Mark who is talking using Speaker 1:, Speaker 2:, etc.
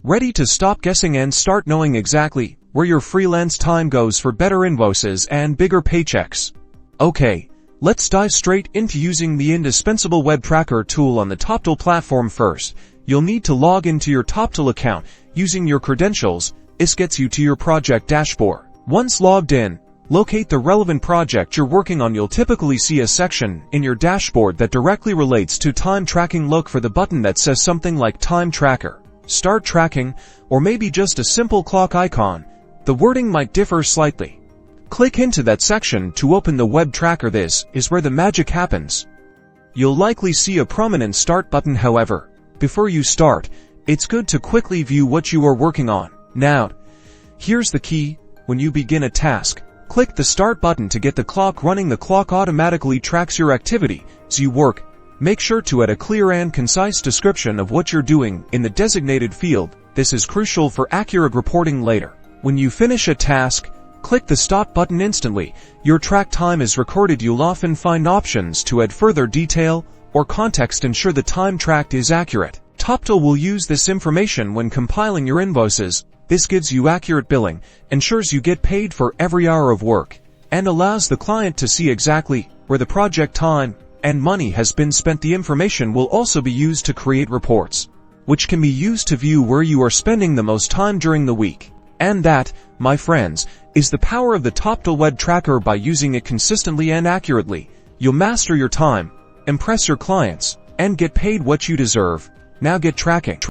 Speaker 1: Ready to stop guessing and start knowing exactly where your freelance time goes for better invoices and bigger paychecks? Okay, let's dive straight into using the indispensable web tracker tool on the Toptal platform first. You'll need to log into your Toptal account using your credentials. This gets you to your project dashboard. Once logged in, locate the relevant project you're working on. You'll typically see a section in your dashboard that directly relates to time tracking. Look for the button that says something like Time Tracker, Start Tracking, or maybe just a simple clock icon. The wording might differ slightly. Click into that section to open the web tracker. This is where the magic happens. You'll likely see a prominent Start button. However, before you start, it's good to quickly view what you are working on. Now, here's the key. When you begin a task, click the Start button to get the clock running. The clock automatically tracks your activity as you work. Make sure to add a clear and concise description of what you're doing in the designated field. This is crucial for accurate reporting later. When you finish a task, click the Stop button instantly. Your track time is recorded. You'll often find options to add further detail or context. Ensure the time tracked is accurate. Toptal will use this information when compiling your invoices. This gives you accurate billing, ensures you get paid for every hour of work, and allows the client to see exactly where the project time and money has been spent. The information will also be used to create reports, which can be used to view where you are spending the most time during the week. And that, my friends, is the power of the Toptal web tracker. By using it consistently and accurately, you'll master your time, impress your clients, and get paid what you deserve. Now get tracking.